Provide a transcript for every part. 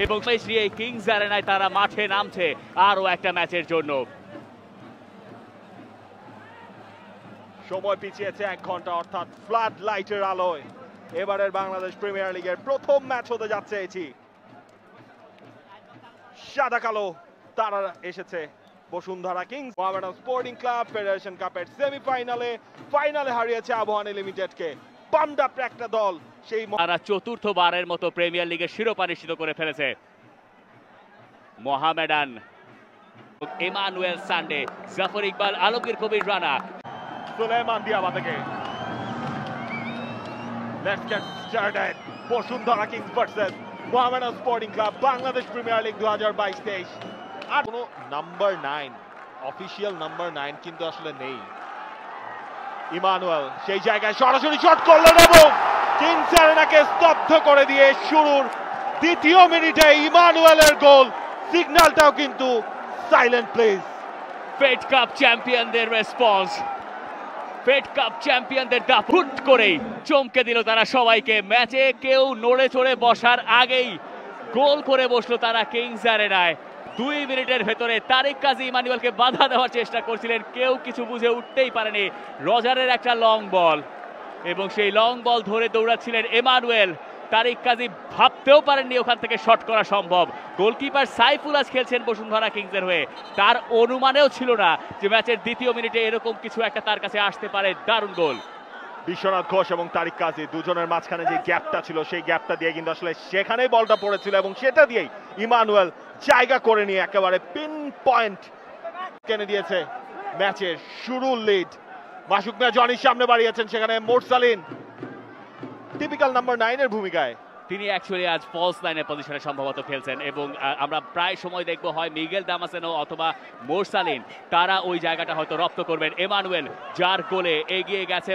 এবং এই কিংস অ্যারেনায় তারা মাঠে নামছে আরো একটা ম্যাচের জন্য। সময় পিছিয়েছে 1 ঘন্টা, অর্থাৎ ফ্লাড লাইটের আলোয় এবারের বাংলাদেশ প্রিমিয়ার লিগের প্রথম ম্যাচ হতে যাচ্ছে এটি। সাদা কালো তারা এসেছে Bashundhara Kings. Mohammedan sporting club federation কাপের ফাইনালে হারিয়েছে আবাহনী লিমিটেডকে। পাম্পড আপ একটা দল, সেই তারা চতুর্থবারের মতো প্রিমিয়ার লিগের শিরোপা নিশ্চিত করে ফেলেছে। Mohammedan, Emmanuel Sunday, Jafar Iqbal, Alamgir Kabir Rana, Souleymane Diabate থেকে। Let's get started. Bashundhara Kings versus Mohammedan sporting club, Bangladesh premier league 2022-23। আর কোনো নাম্বার 9, অফিশিয়াল নাম্বার 9 কিন্তু আসলে নেই। ইমানুয়েল সেই জায়গায় সরাসরি শট করলেন এবং কিংস অ্যারেনাকে স্তব্ধ করে দিয়ে শুরুর দ্বিতীয় মিনিটে ইমানুয়েলের গোল। সিগন্যালটাও কিন্তু সাইলেন্ট প্লেস। ফেড কাপ চ্যাম্পিয়নদের রেসপন্স, ফেড কাপ চ্যাম্পিয়নদের দাপুট করেই চমকে দিল তারা সবাইকে। ম্যাচে কেউ নড়ে চড়ে বসার আগেই গোল করে বসলো তারা কিংস অ্যারেনায়। 2 মিনিটের ভেতরে তারিক কাজী ইমানুয়েলকে বাধা দেওয়ার চেষ্টা করছিলেন, কেউ কিছু বুঝে উঠতেই পারেনি। রজারের একটা লং বল এবং সেই লং বল ধরে দৌড়াচ্ছিলেন ইমানুয়েল। তারিক কাজী ভাবতেও পারেননি ওখান থেকে শট করা সম্ভব। গোলকিপার সাইফুল আজ খেলছেন বসুন্ধরা কিংসের হয়ে, তার অনুমানেও ছিল না যে ম্যাচের দ্বিতীয় মিনিটে এরকম কিছু একটা তার কাছে আসতে পারে। দারুণ গোল। বিশ্বনাথ ঘোষ এবং তারিক কাজী দুজনের মাঝখানে যে গ্যাপটা ছিল, সেই গ্যাপটা দিয়ে কিন্তু আসলে সেখানেই বলটা পড়েছিল এবং সেটা দিয়েই ইমানুয়েল জায়গা করে নিয়ে একেবারে পিন পয়েন্ট কেনে দিয়েছে ম্যাচের শুরুর লিড। মাসুক মিয়া জনির সামনে বাড়িয়েছেন, সেখানে মোরসালিন টিপিক্যাল নাম্বার 9 এর ভূমিকায়। তিনি অ্যাকচুয়ালি আজ ফলস লাইনের পজিশনে সম্ভবত খেলছেন এবং আমরা প্রায় সময় দেখবো হয় মিগেল দামাসেনো অথবা মোরসালিন, তারা ওই জায়গাটা হয়তো রপ্ত করবেন। ইমানুয়েল যার গোলে এগিয়ে গেছে।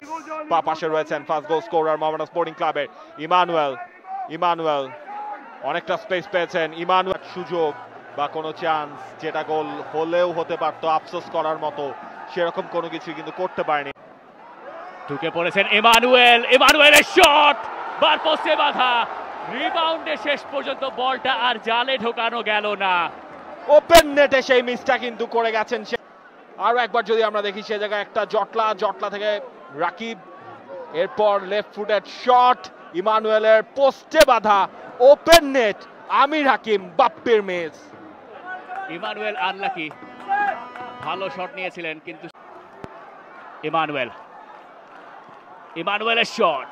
পাশে রয়েছেন first goal scorer Mohammedan sporting ক্লাবের ইমানুয়েল অনেকটা স্পেস পেয়েছেন। ইমানুয়েল সুযোগ বা কোনো চান্স, যেটা গোল হলেও হতে পারতো, আফসোস করার মতো সেরকম কোনো কিছু কিন্তু করতে পারেনি। ঢুকে পড়েছেন ইমানুয়েলের শট, বার পোস্টে বাধা, রিবাউন্ডে শেষ পর্যন্ত বলটা আর জালে ঢোকানো গেল না। ওপেন নেটে সেই মিসটা কিন্তু করে গেছেন। আরো একবার যদি আমরা দেখি, সে জায়গায় একটা জটলা থেকে রাকিব, এরপর লেফট ফুটেড শট, ইমানুয়েলের পোস্টে বাধা, ওপেন নেট, আমির হাকিম বাপ্পির মিস। ইমানুয়েল আনলাকি, ভালো শট নিয়েছিলেন কিন্তু ইমানুয়েলের শট